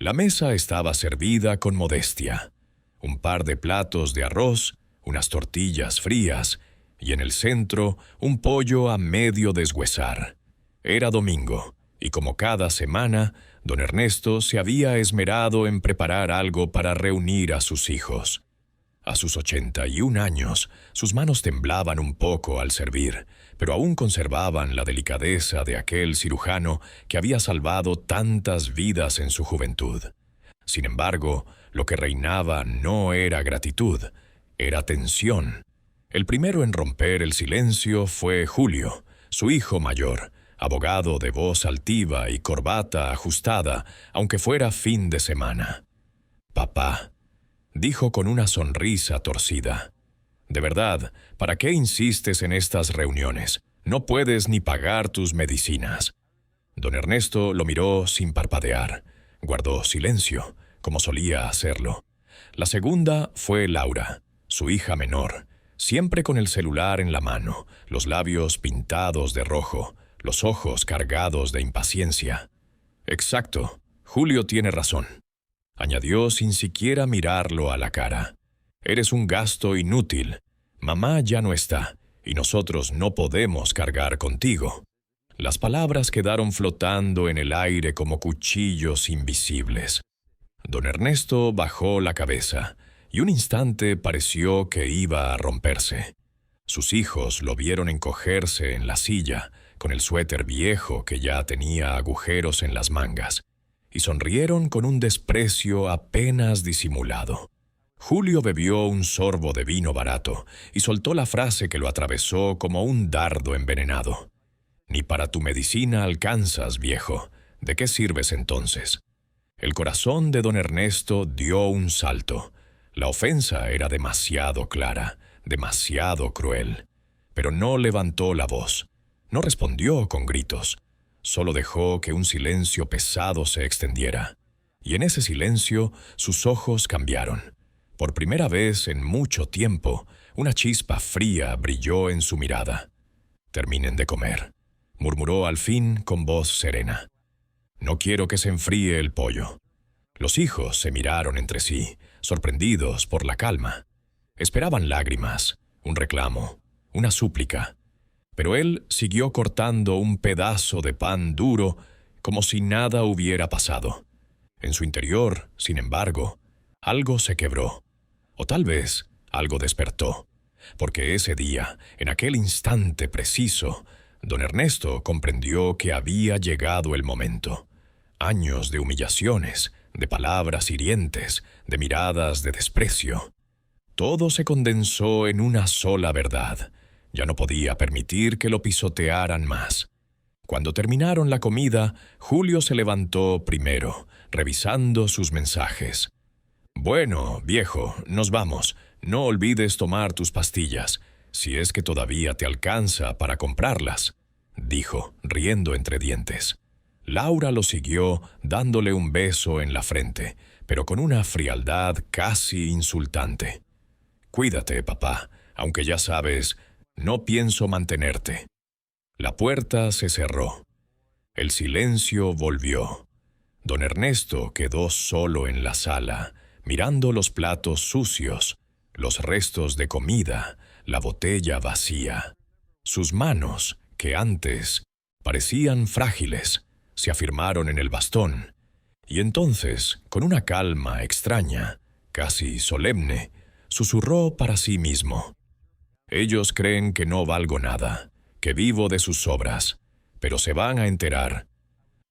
La mesa estaba servida con modestia. Un par de platos de arroz, unas tortillas frías y en el centro un pollo a medio deshuesar. Era domingo, y como cada semana, don Ernesto se había esmerado en preparar algo para reunir a sus hijos. A sus 81 años, sus manos temblaban un poco al servir, pero aún conservaban la delicadeza de aquel cirujano que había salvado tantas vidas en su juventud. Sin embargo, lo que reinaba no era gratitud, era tensión. El primero en romper el silencio fue Julio, su hijo mayor, abogado de voz altiva y corbata ajustada, aunque fuera fin de semana. «Papá», dijo con una sonrisa torcida, «de verdad, ¿para qué insistes en estas reuniones? No puedes ni pagar tus medicinas». Don Ernesto lo miró sin parpadear. Guardó silencio, como solía hacerlo. La segunda fue Laura, su hija menor, siempre con el celular en la mano, los labios pintados de rojo, los ojos cargados de impaciencia. «Exacto, Julio tiene razón», añadió sin siquiera mirarlo a la cara. «Eres un gasto inútil. Mamá ya no está, y nosotros no podemos cargar contigo». Las palabras quedaron flotando en el aire como cuchillos invisibles. Don Ernesto bajó la cabeza, y un instante pareció que iba a romperse. Sus hijos lo vieron encogerse en la silla, con el suéter viejo que ya tenía agujeros en las mangas, y sonrieron con un desprecio apenas disimulado. Julio bebió un sorbo de vino barato y soltó la frase que lo atravesó como un dardo envenenado. «Ni para tu medicina alcanzas, viejo. ¿De qué sirves entonces?» El corazón de don Ernesto dio un salto. La ofensa era demasiado clara, demasiado cruel. Pero no levantó la voz, no respondió con gritos. Solo dejó que un silencio pesado se extendiera. Y en ese silencio sus ojos cambiaron. Por primera vez en mucho tiempo, una chispa fría brilló en su mirada. «Terminen de comer», murmuró al fin con voz serena. «No quiero que se enfríe el pollo». Los hijos se miraron entre sí, sorprendidos por la calma. Esperaban lágrimas, un reclamo, una súplica. Pero él siguió cortando un pedazo de pan duro como si nada hubiera pasado. En su interior, sin embargo, algo se quebró. O tal vez algo despertó. Porque ese día, en aquel instante preciso, don Ernesto comprendió que había llegado el momento. Años de humillaciones, de palabras hirientes, de miradas de desprecio. Todo se condensó en una sola verdad. Ya no podía permitir que lo pisotearan más. Cuando terminaron la comida, Julio se levantó primero, revisando sus mensajes. «Bueno, viejo, nos vamos. No olvides tomar tus pastillas, si es que todavía te alcanza para comprarlas», dijo, riendo entre dientes. Laura lo siguió dándole un beso en la frente, pero con una frialdad casi insultante. «Cuídate, papá, aunque ya sabes, no pienso mantenerte». La puerta se cerró. El silencio volvió. Don Ernesto quedó solo en la sala, mirando los platos sucios, los restos de comida, la botella vacía. Sus manos, que antes parecían frágiles, se afirmaron en el bastón, y entonces, con una calma extraña, casi solemne, susurró para sí mismo: «Ellos creen que no valgo nada, que vivo de sus obras, pero se van a enterar».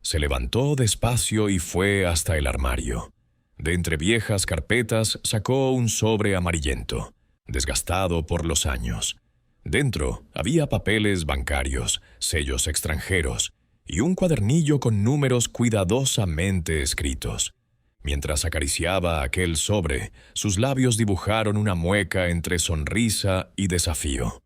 Se levantó despacio y fue hasta el armario. De entre viejas carpetas sacó un sobre amarillento, desgastado por los años. Dentro había papeles bancarios, sellos extranjeros y un cuadernillo con números cuidadosamente escritos. Mientras acariciaba aquel sobre, sus labios dibujaron una mueca entre sonrisa y desafío.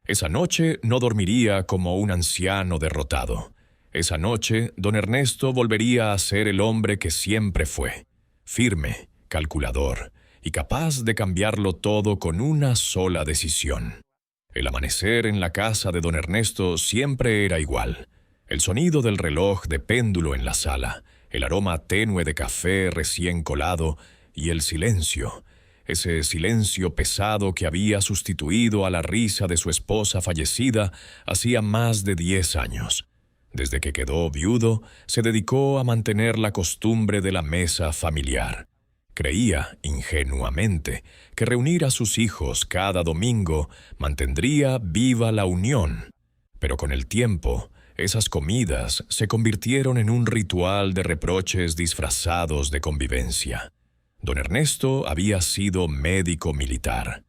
Esa noche no dormiría como un anciano derrotado. Esa noche, don Ernesto volvería a ser el hombre que siempre fue, firme, calculador y capaz de cambiarlo todo con una sola decisión. El amanecer en la casa de don Ernesto siempre era igual. El sonido del reloj de péndulo en la sala, el aroma tenue de café recién colado y el silencio, ese silencio pesado que había sustituido a la risa de su esposa fallecida hacía más de 10 años. Desde que quedó viudo, se dedicó a mantener la costumbre de la mesa familiar. Creía, ingenuamente, que reunir a sus hijos cada domingo mantendría viva la unión. Pero con el tiempo, esas comidas se convirtieron en un ritual de reproches disfrazados de convivencia. Don Ernesto había sido médico militar.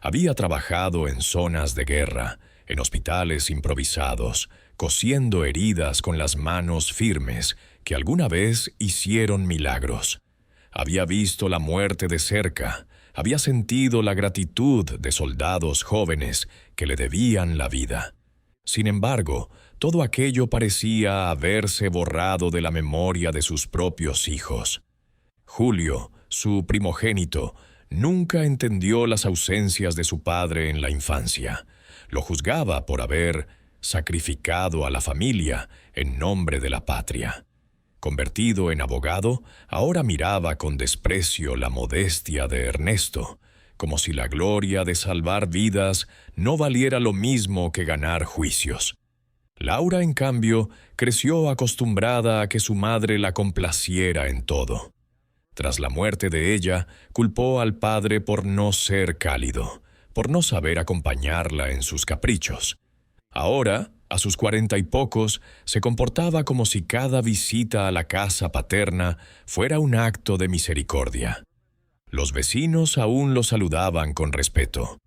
Había trabajado en zonas de guerra, en hospitales improvisados, cosiendo heridas con las manos firmes que alguna vez hicieron milagros. Había visto la muerte de cerca, había sentido la gratitud de soldados jóvenes que le debían la vida. Sin embargo, todo aquello parecía haberse borrado de la memoria de sus propios hijos. Julio, su primogénito, nunca entendió las ausencias de su padre en la infancia. Lo juzgaba por haber sacrificado a la familia en nombre de la patria. Convertido en abogado, ahora miraba con desprecio la modestia de Ernesto, como si la gloria de salvar vidas no valiera lo mismo que ganar juicios. Laura, en cambio, creció acostumbrada a que su madre la complaciera en todo. Tras la muerte de ella, culpó al padre por no ser cálido, por no saber acompañarla en sus caprichos. Ahora, a sus 40 y pocos, se comportaba como si cada visita a la casa paterna fuera un acto de misericordia. Los vecinos aún lo saludaban con respeto.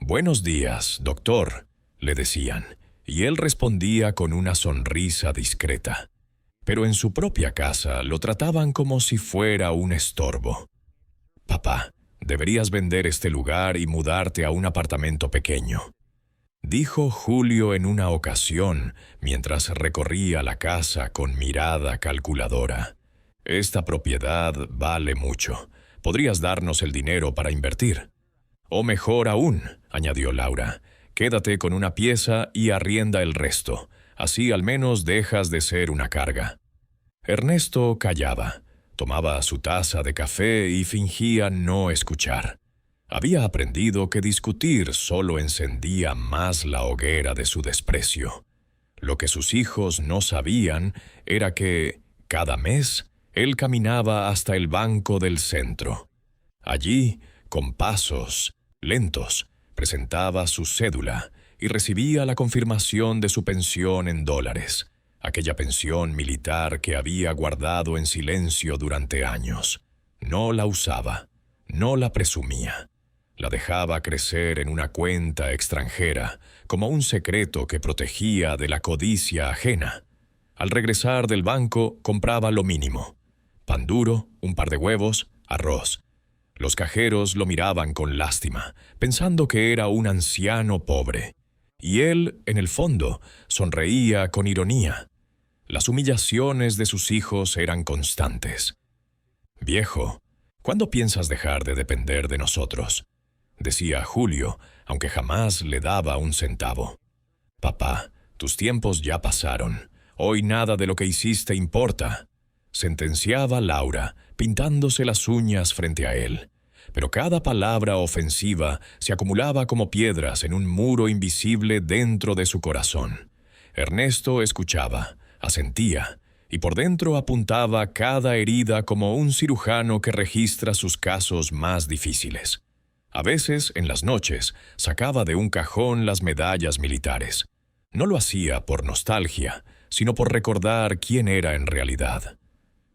«Buenos días, doctor», le decían, y él respondía con una sonrisa discreta. Pero en su propia casa lo trataban como si fuera un estorbo. «Papá, deberías vender este lugar y mudarte a un apartamento pequeño», dijo Julio en una ocasión mientras recorría la casa con mirada calculadora. «Esta propiedad vale mucho. Podrías darnos el dinero para invertir». «O mejor aún», añadió Laura, «quédate con una pieza y arrienda el resto. Así al menos dejas de ser una carga». Ernesto callaba, tomaba su taza de café y fingía no escuchar. Había aprendido que discutir solo encendía más la hoguera de su desprecio. Lo que sus hijos no sabían era que, cada mes, él caminaba hasta el banco del centro. Allí, con pasos lentos, presentaba su cédula y recibía la confirmación de su pensión en dólares, aquella pensión militar que había guardado en silencio durante años. No la usaba, no la presumía. La dejaba crecer en una cuenta extranjera, como un secreto que protegía de la codicia ajena. Al regresar del banco, compraba lo mínimo: pan duro, un par de huevos, arroz. Los cajeros lo miraban con lástima, pensando que era un anciano pobre. Y él, en el fondo, sonreía con ironía. Las humillaciones de sus hijos eran constantes. «Viejo, ¿cuándo piensas dejar de depender de nosotros?», decía Julio, aunque jamás le daba un centavo. «Papá, tus tiempos ya pasaron. Hoy nada de lo que hiciste importa», sentenciaba Laura, pintándose las uñas frente a él. Pero cada palabra ofensiva se acumulaba como piedras en un muro invisible dentro de su corazón. Ernesto escuchaba, asentía, y por dentro apuntaba cada herida como un cirujano que registra sus casos más difíciles. A veces, en las noches, sacaba de un cajón las medallas militares. No lo hacía por nostalgia, sino por recordar quién era en realidad.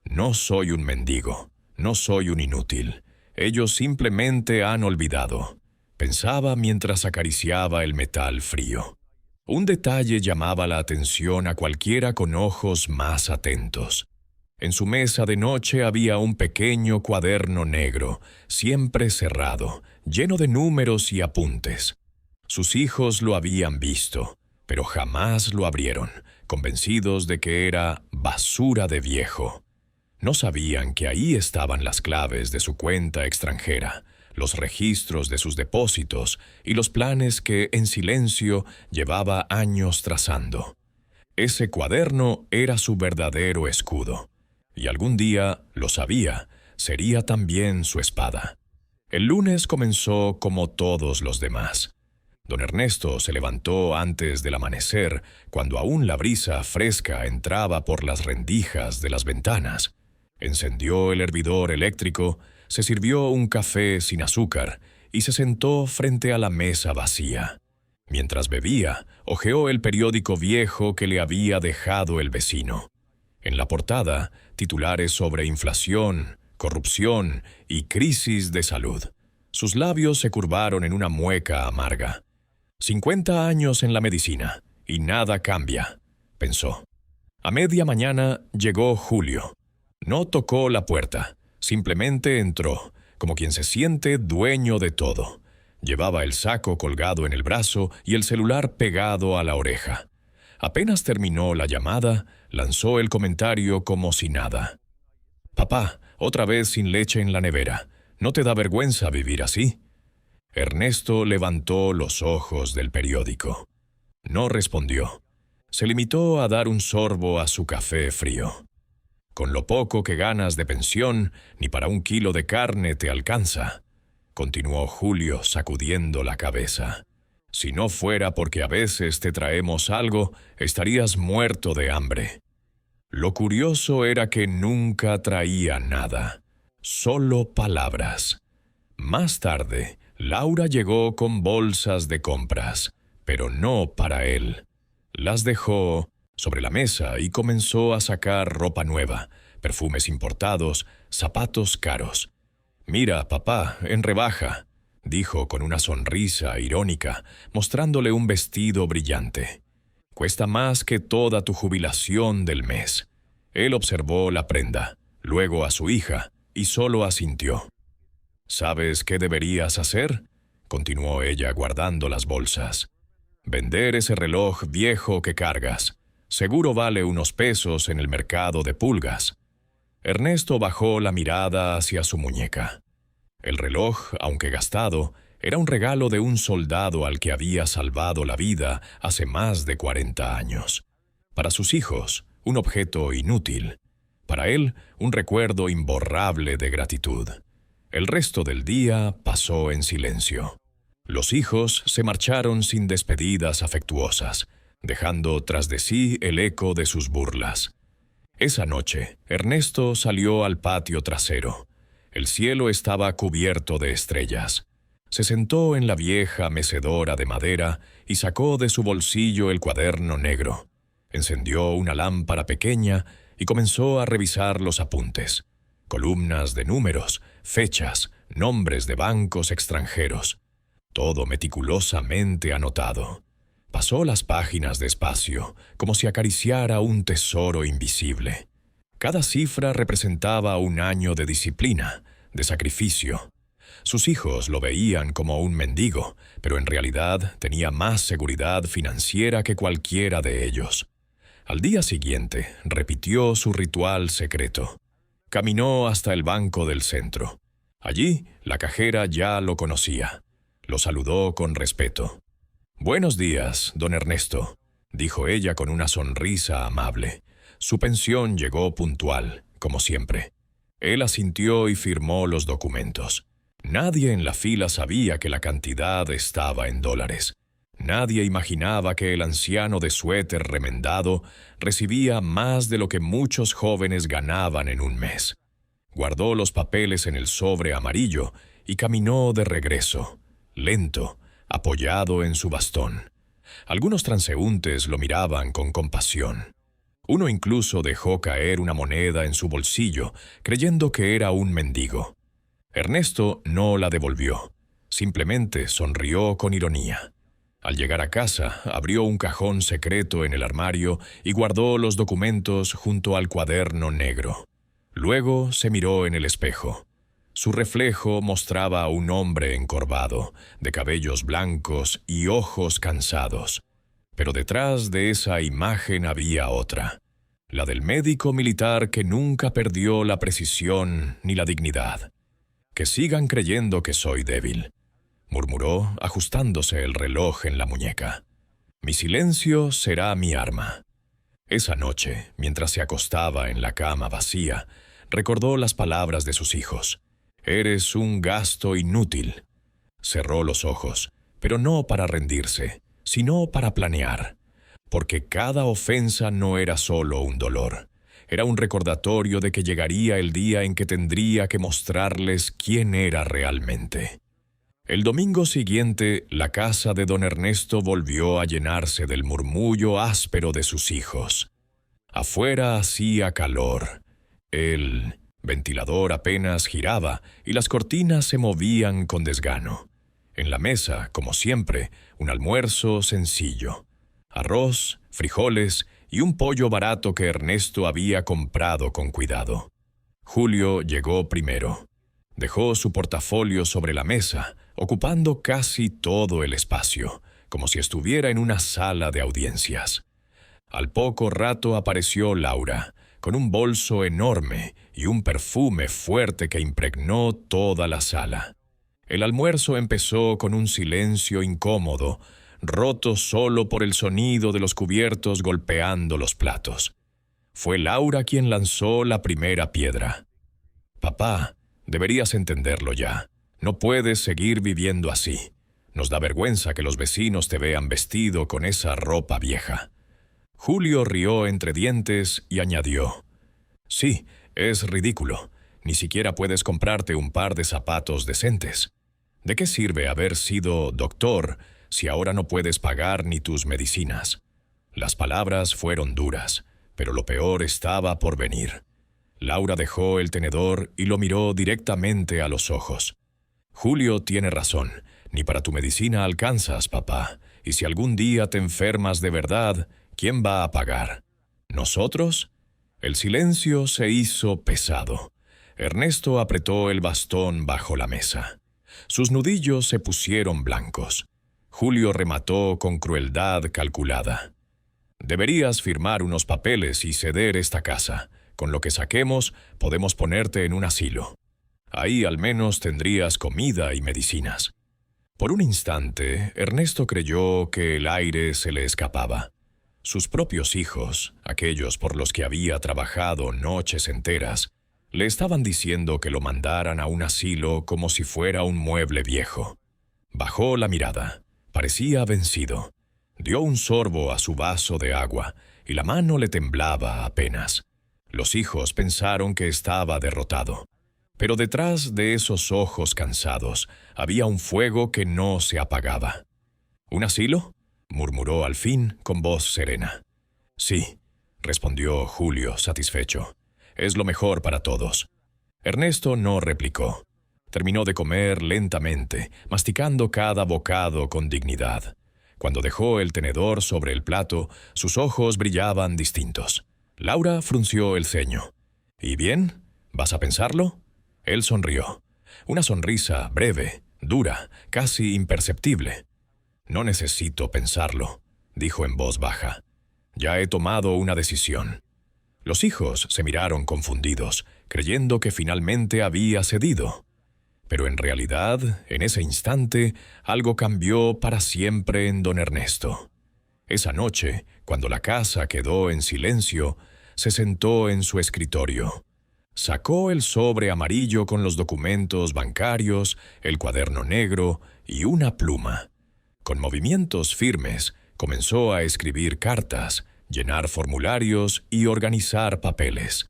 «No soy un mendigo, no soy un inútil. Ellos simplemente han olvidado», pensaba mientras acariciaba el metal frío. Un detalle llamaba la atención a cualquiera con ojos más atentos. En su mesa de noche había un pequeño cuaderno negro, siempre cerrado, lleno de números y apuntes. Sus hijos lo habían visto, pero jamás lo abrieron, convencidos de que era basura de viejo. No sabían que ahí estaban las claves de su cuenta extranjera, los registros de sus depósitos y los planes que, en silencio, llevaba años trazando. Ese cuaderno era su verdadero escudo. y algún día, lo sabía, sería también su espada. El lunes comenzó como todos los demás. Don Ernesto se levantó antes del amanecer, cuando aún la brisa fresca entraba por las rendijas de las ventanas. Encendió el hervidor eléctrico, se sirvió un café sin azúcar y se sentó frente a la mesa vacía. Mientras bebía, hojeó el periódico viejo que le había dejado el vecino. En la portada, titulares sobre inflación, corrupción y crisis de salud. Sus labios se curvaron en una mueca amarga. 50 años en la medicina, y nada cambia, pensó. A media mañana llegó Julio. No tocó la puerta, simplemente entró, como quien se siente dueño de todo. Llevaba el saco colgado en el brazo y el celular pegado a la oreja. Apenas terminó la llamada, lanzó el comentario como si nada. «Papá, otra vez sin leche en la nevera. ¿No te da vergüenza vivir así?» Ernesto levantó los ojos del periódico. No respondió. Se limitó a dar un sorbo a su café frío. «Con lo poco que ganas de pensión, ni para 1 kilo de carne te alcanza», continuó Julio sacudiendo la cabeza. «Si no fuera porque a veces te traemos algo, estarías muerto de hambre». Lo curioso era que nunca traía nada, solo palabras. Más tarde, Laura llegó con bolsas de compras, pero no para él. Las dejó sobre la mesa y comenzó a sacar ropa nueva, perfumes importados, zapatos caros. «Mira, papá, en rebaja», dijo con una sonrisa irónica, mostrándole un vestido brillante. «Cuesta más que toda tu jubilación del mes». Él observó la prenda, luego a su hija, y solo asintió. «¿Sabes qué deberías hacer?», continuó ella guardando las bolsas. «Vender ese reloj viejo que cargas. Seguro vale unos pesos en el mercado de pulgas». Ernesto bajó la mirada hacia su muñeca. El reloj, aunque gastado, era un regalo de un soldado al que había salvado la vida hace más de 40 años. Para sus hijos, un objeto inútil. Para él, un recuerdo imborrable de gratitud. El resto del día pasó en silencio. Los hijos se marcharon sin despedidas afectuosas, dejando tras de sí el eco de sus burlas. Esa noche, Ernesto salió al patio trasero. El cielo estaba cubierto de estrellas. Se sentó en la vieja mecedora de madera y sacó de su bolsillo el cuaderno negro. Encendió una lámpara pequeña y comenzó a revisar los apuntes. Columnas de números, fechas, nombres de bancos extranjeros. Todo meticulosamente anotado. Pasó las páginas despacio, como si acariciara un tesoro invisible. Cada cifra representaba un año de disciplina, de sacrificio. Sus hijos lo veían como un mendigo, pero en realidad tenía más seguridad financiera que cualquiera de ellos. Al día siguiente, repitió su ritual secreto. Caminó hasta el banco del centro. Allí, la cajera ya lo conocía. Lo saludó con respeto. «Buenos días, don Ernesto», dijo ella con una sonrisa amable. Su pensión llegó puntual, como siempre. Él asintió y firmó los documentos. Nadie en la fila sabía que la cantidad estaba en dólares. Nadie imaginaba que el anciano de suéter remendado recibía más de lo que muchos jóvenes ganaban en un mes. Guardó los papeles en el sobre amarillo y caminó de regreso, lento, apoyado en su bastón. Algunos transeúntes lo miraban con compasión. Uno incluso dejó caer una moneda en su bolsillo, creyendo que era un mendigo. Ernesto no la devolvió. Simplemente sonrió con ironía. Al llegar a casa, abrió un cajón secreto en el armario y guardó los documentos junto al cuaderno negro. Luego se miró en el espejo. Su reflejo mostraba a un hombre encorvado, de cabellos blancos y ojos cansados. Pero detrás de esa imagen había otra, la del médico militar que nunca perdió la precisión ni la dignidad. «Que sigan creyendo que soy débil», murmuró, ajustándose el reloj en la muñeca. «Mi silencio será mi arma». Esa noche, mientras se acostaba en la cama vacía, recordó las palabras de sus hijos. «Eres un gasto inútil». Cerró los ojos, pero no para rendirse, sino para planear, porque cada ofensa no era solo un dolor. Era un recordatorio de que llegaría el día en que tendría que mostrarles quién era realmente. El domingo siguiente, la casa de don Ernesto volvió a llenarse del murmullo áspero de sus hijos. Afuera hacía calor. El ventilador apenas giraba y las cortinas se movían con desgano. En la mesa, como siempre, un almuerzo sencillo. Arroz, frijoles y un pollo barato que Ernesto había comprado con cuidado. Julio llegó primero. Dejó su portafolio sobre la mesa, ocupando casi todo el espacio, como si estuviera en una sala de audiencias. Al poco rato apareció Laura, con un bolso enorme y un perfume fuerte que impregnó toda la sala. El almuerzo empezó con un silencio incómodo, roto solo por el sonido de los cubiertos golpeando los platos. Fue Laura quien lanzó la primera piedra. «Papá, deberías entenderlo ya. No puedes seguir viviendo así. Nos da vergüenza que los vecinos te vean vestido con esa ropa vieja». Julio rió entre dientes y añadió: «Sí, es ridículo. Ni siquiera puedes comprarte un par de zapatos decentes. ¿De qué sirve haber sido doctor si ahora no puedes pagar ni tus medicinas?» Las palabras fueron duras, pero lo peor estaba por venir. Laura dejó el tenedor y lo miró directamente a los ojos. «Julio tiene razón. Ni para tu medicina alcanzas, papá. Y si algún día te enfermas de verdad, ¿quién va a pagar? ¿Nosotros?» El silencio se hizo pesado. Ernesto apretó el bastón bajo la mesa. Sus nudillos se pusieron blancos. Julio remató con crueldad calculada: «Deberías firmar unos papeles y ceder esta casa. Con lo que saquemos, podemos ponerte en un asilo. Ahí al menos tendrías comida y medicinas». Por un instante, Ernesto creyó que el aire se le escapaba. Sus propios hijos, aquellos por los que había trabajado noches enteras, le estaban diciendo que lo mandaran a un asilo como si fuera un mueble viejo. Bajó la mirada. Parecía vencido. Dio un sorbo a su vaso de agua y la mano le temblaba apenas. Los hijos pensaron que estaba derrotado. Pero detrás de esos ojos cansados había un fuego que no se apagaba. «¿Un asilo?», murmuró al fin con voz serena. «Sí», respondió Julio satisfecho. «Es lo mejor para todos». Ernesto no replicó. Terminó de comer lentamente, masticando cada bocado con dignidad. Cuando dejó el tenedor sobre el plato, sus ojos brillaban distintos. Laura frunció el ceño. «¿Y bien? ¿Vas a pensarlo?». Él sonrió. Una sonrisa breve, dura, casi imperceptible. «No necesito pensarlo», dijo en voz baja. «Ya he tomado una decisión». Los hijos se miraron confundidos, creyendo que finalmente había cedido. Pero en realidad, en ese instante, algo cambió para siempre en don Ernesto. Esa noche, cuando la casa quedó en silencio, se sentó en su escritorio. Sacó el sobre amarillo con los documentos bancarios, el cuaderno negro y una pluma. Con movimientos firmes, comenzó a escribir cartas, llenar formularios y organizar papeles.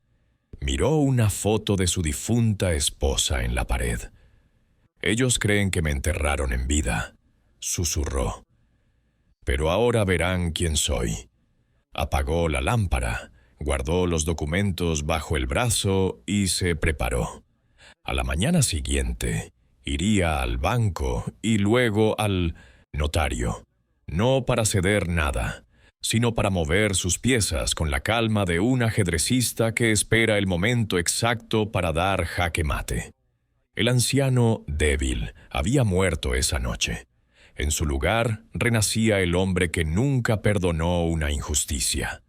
Miró una foto de su difunta esposa en la pared. «Ellos creen que me enterraron en vida», susurró. «Pero ahora verán quién soy». Apagó la lámpara, guardó los documentos bajo el brazo y se preparó. A la mañana siguiente, iría al banco y luego al notario, no para ceder nada, sino para mover sus piezas con la calma de un ajedrecista que espera el momento exacto para dar jaque mate. El anciano, débil, había muerto esa noche. En su lugar renacía el hombre que nunca perdonó una injusticia.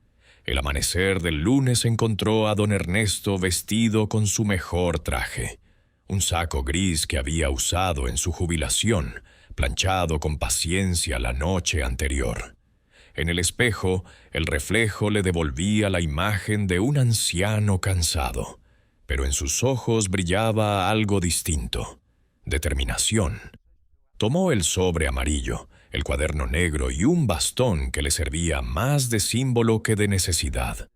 El amanecer del lunes encontró a don Ernesto vestido con su mejor traje, un saco gris que había usado en su jubilación, planchado con paciencia la noche anterior. En el espejo, el reflejo le devolvía la imagen de un anciano cansado, pero en sus ojos brillaba algo distinto: determinación. Tomó el sobre amarillo, el cuaderno negro y un bastón que le servía más de símbolo que de necesidad.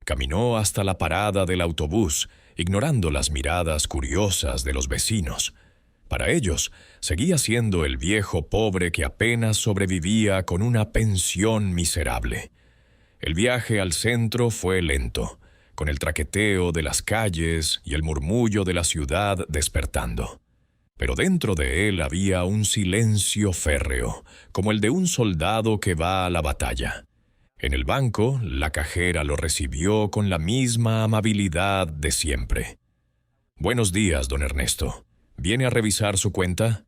Caminó hasta la parada del autobús, ignorando las miradas curiosas de los vecinos. Para ellos, seguía siendo el viejo pobre que apenas sobrevivía con una pensión miserable. El viaje al centro fue lento, con el traqueteo de las calles y el murmullo de la ciudad despertando. Pero dentro de él había un silencio férreo, como el de un soldado que va a la batalla. En el banco, la cajera lo recibió con la misma amabilidad de siempre. «Buenos días, don Ernesto. ¿Viene a revisar su cuenta?»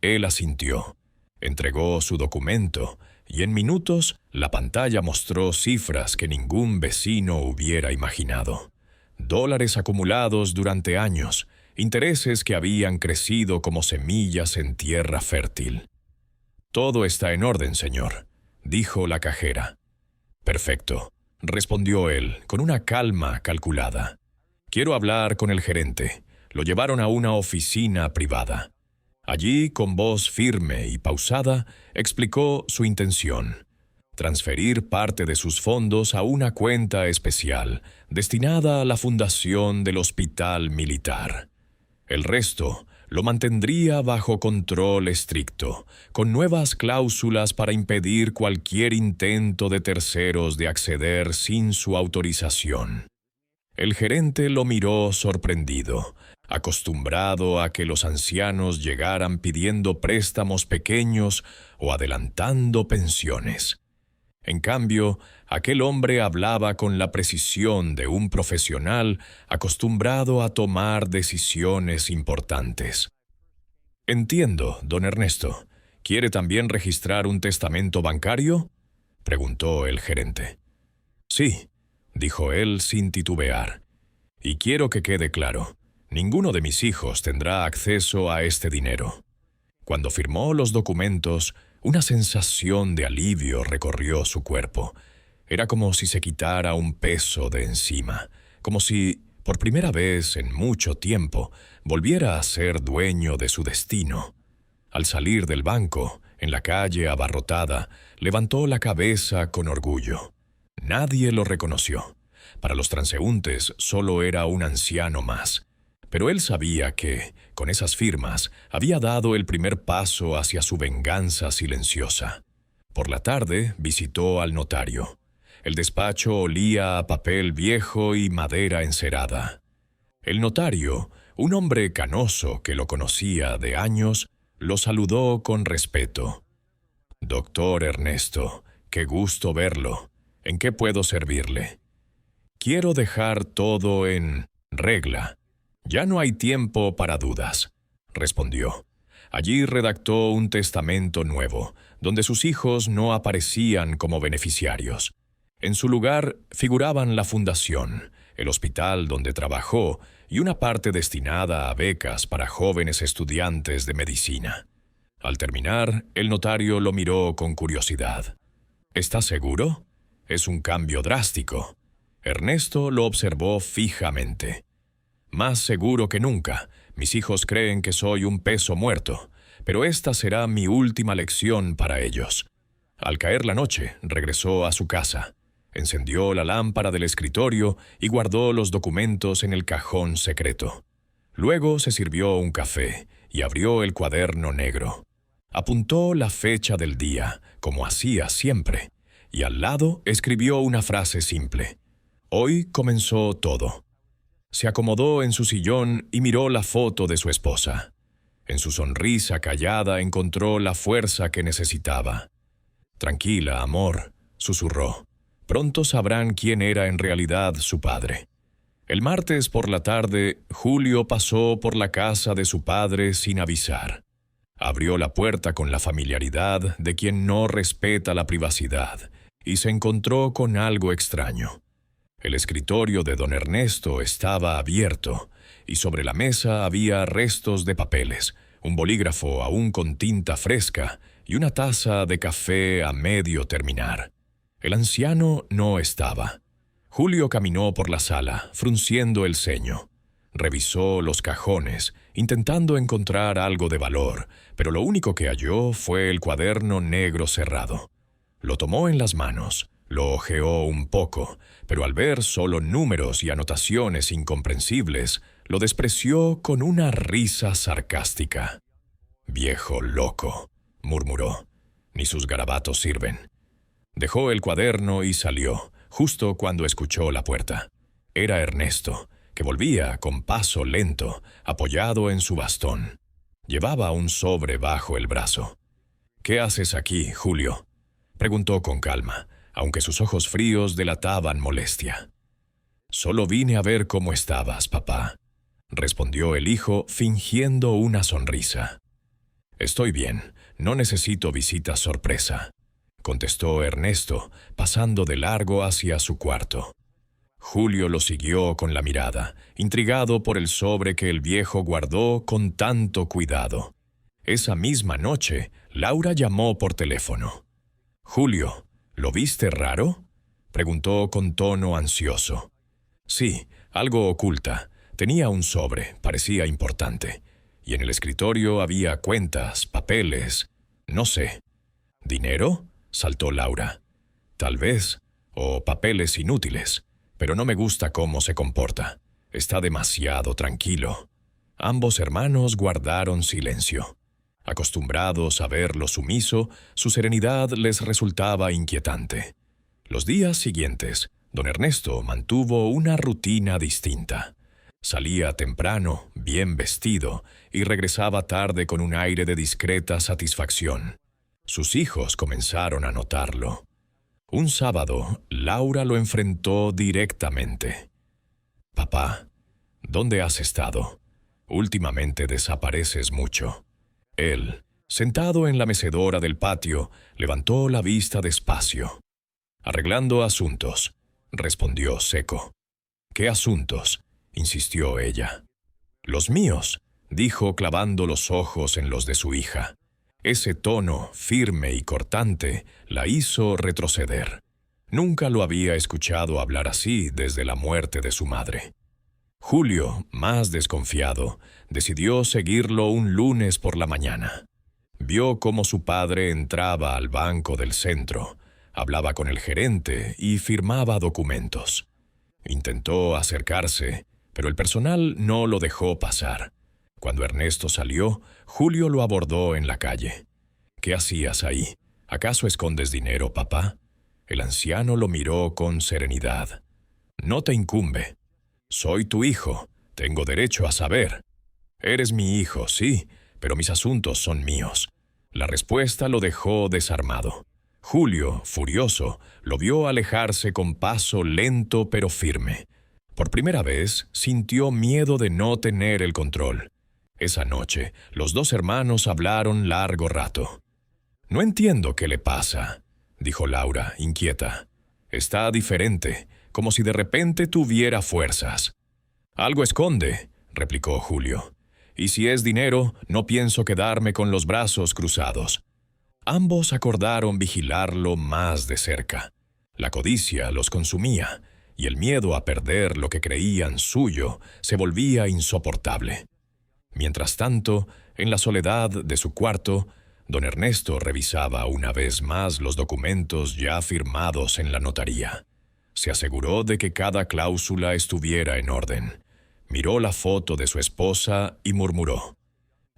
Él asintió. Entregó su documento, y en minutos la pantalla mostró cifras que ningún vecino hubiera imaginado. Dólares acumulados durante años, intereses que habían crecido como semillas en tierra fértil. «Todo está en orden, señor», dijo la cajera. «Perfecto», respondió él, con una calma calculada. «Quiero hablar con el gerente». Lo llevaron a una oficina privada. Allí, con voz firme y pausada, explicó su intención: transferir parte de sus fondos a una cuenta especial, destinada a la fundación del hospital militar. El resto lo mantendría bajo control estricto, con nuevas cláusulas para impedir cualquier intento de terceros de acceder sin su autorización. El gerente lo miró sorprendido, acostumbrado a que los ancianos llegaran pidiendo préstamos pequeños o adelantando pensiones. En cambio, aquel hombre hablaba con la precisión de un profesional acostumbrado a tomar decisiones importantes. «Entiendo, don Ernesto. ¿Quiere también registrar un testamento bancario?», preguntó el gerente. «Sí», dijo él sin titubear. «Y quiero que quede claro. Ninguno de mis hijos tendrá acceso a este dinero». Cuando firmó los documentos, una sensación de alivio recorrió su cuerpo. Era como si se quitara un peso de encima, como si, por primera vez en mucho tiempo, volviera a ser dueño de su destino. Al salir del banco, en la calle abarrotada, levantó la cabeza con orgullo. Nadie lo reconoció. Para los transeúntes solo era un anciano más. Pero él sabía que, con esas firmas, había dado el primer paso hacia su venganza silenciosa. Por la tarde visitó al notario. El despacho olía a papel viejo y madera encerada. El notario, un hombre canoso que lo conocía de años, lo saludó con respeto. «Doctor Ernesto, qué gusto verlo. ¿En qué puedo servirle?» «Quiero dejar todo en regla. Ya no hay tiempo para dudas», respondió. Allí redactó un testamento nuevo, donde sus hijos no aparecían como beneficiarios. En su lugar figuraban la fundación, el hospital donde trabajó y una parte destinada a becas para jóvenes estudiantes de medicina. Al terminar, el notario lo miró con curiosidad. «¿Está seguro? Es un cambio drástico». Ernesto lo observó fijamente. «Más seguro que nunca. Mis hijos creen que soy un peso muerto, pero esta será mi última lección para ellos». Al caer la noche, regresó a su casa. Encendió la lámpara del escritorio y guardó los documentos en el cajón secreto. Luego se sirvió un café y abrió el cuaderno negro. Apuntó la fecha del día, como hacía siempre, y al lado escribió una frase simple: «Hoy comenzó todo». Se acomodó en su sillón y miró la foto de su esposa. En su sonrisa callada encontró la fuerza que necesitaba. «Tranquila, amor», susurró. «Pronto sabrán quién era en realidad su padre». El martes por la tarde, Julio pasó por la casa de su padre sin avisar. Abrió la puerta con la familiaridad de quien no respeta la privacidad y se encontró con algo extraño. El escritorio de don Ernesto estaba abierto y sobre la mesa había restos de papeles, un bolígrafo aún con tinta fresca y una taza de café a medio terminar. El anciano no estaba. Julio caminó por la sala, frunciendo el ceño. Revisó los cajones, intentando encontrar algo de valor, pero lo único que halló fue el cuaderno negro cerrado. Lo tomó en las manos, lo hojeó un poco, pero al ver solo números y anotaciones incomprensibles, lo despreció con una risa sarcástica. «Viejo loco», murmuró, «ni sus garabatos sirven». Dejó el cuaderno y salió, justo cuando escuchó la puerta. Era Ernesto, que volvía con paso lento, apoyado en su bastón. Llevaba un sobre bajo el brazo. «¿Qué haces aquí, Julio?», preguntó con calma, aunque sus ojos fríos delataban molestia. «Solo vine a ver cómo estabas, papá», respondió el hijo, fingiendo una sonrisa. «Estoy bien, no necesito visita sorpresa», contestó Ernesto, pasando de largo hacia su cuarto. Julio lo siguió con la mirada, intrigado por el sobre que el viejo guardó con tanto cuidado. Esa misma noche, Laura llamó por teléfono. «Julio, ¿lo viste raro?», preguntó con tono ansioso. «Sí, algo oculta. Tenía un sobre, parecía importante. Y en el escritorio había cuentas, papeles, no sé». «¿Dinero?», saltó Laura. «Tal vez, o papeles inútiles, pero no me gusta cómo se comporta. Está demasiado tranquilo». Ambos hermanos guardaron silencio. Acostumbrados a verlo sumiso, su serenidad les resultaba inquietante. Los días siguientes, don Ernesto mantuvo una rutina distinta. Salía temprano, bien vestido, y regresaba tarde con un aire de discreta satisfacción. Sus hijos comenzaron a notarlo. Un sábado, Laura lo enfrentó directamente. «Papá, ¿dónde has estado? Últimamente desapareces mucho». Él, sentado en la mecedora del patio, levantó la vista despacio. «Arreglando asuntos», respondió seco. «¿Qué asuntos?», insistió ella. «Los míos», dijo clavando los ojos en los de su hija. Ese tono, firme y cortante, la hizo retroceder. Nunca lo había escuchado hablar así desde la muerte de su madre. Julio, más desconfiado, decidió seguirlo un lunes por la mañana. Vio cómo su padre entraba al banco del centro, hablaba con el gerente y firmaba documentos. Intentó acercarse, pero el personal no lo dejó pasar. Cuando Ernesto salió, Julio lo abordó en la calle. «¿Qué hacías ahí? ¿Acaso escondes dinero, papá?». El anciano lo miró con serenidad. «No te incumbe. Soy tu hijo. Tengo derecho a saber». «Eres mi hijo, sí, pero mis asuntos son míos». La respuesta lo dejó desarmado. Julio, furioso, lo vio alejarse con paso lento pero firme. Por primera vez, sintió miedo de no tener el control. Esa noche, los dos hermanos hablaron largo rato. «No entiendo qué le pasa», dijo Laura, inquieta. «Está diferente, como si de repente tuviera fuerzas». «Algo esconde», replicó Julio. «Y si es dinero, no pienso quedarme con los brazos cruzados». Ambos acordaron vigilarlo más de cerca. La codicia los consumía, y el miedo a perder lo que creían suyo se volvía insoportable. Mientras tanto, en la soledad de su cuarto, don Ernesto revisaba una vez más los documentos ya firmados en la notaría. Se aseguró de que cada cláusula estuviera en orden. Miró la foto de su esposa y murmuró: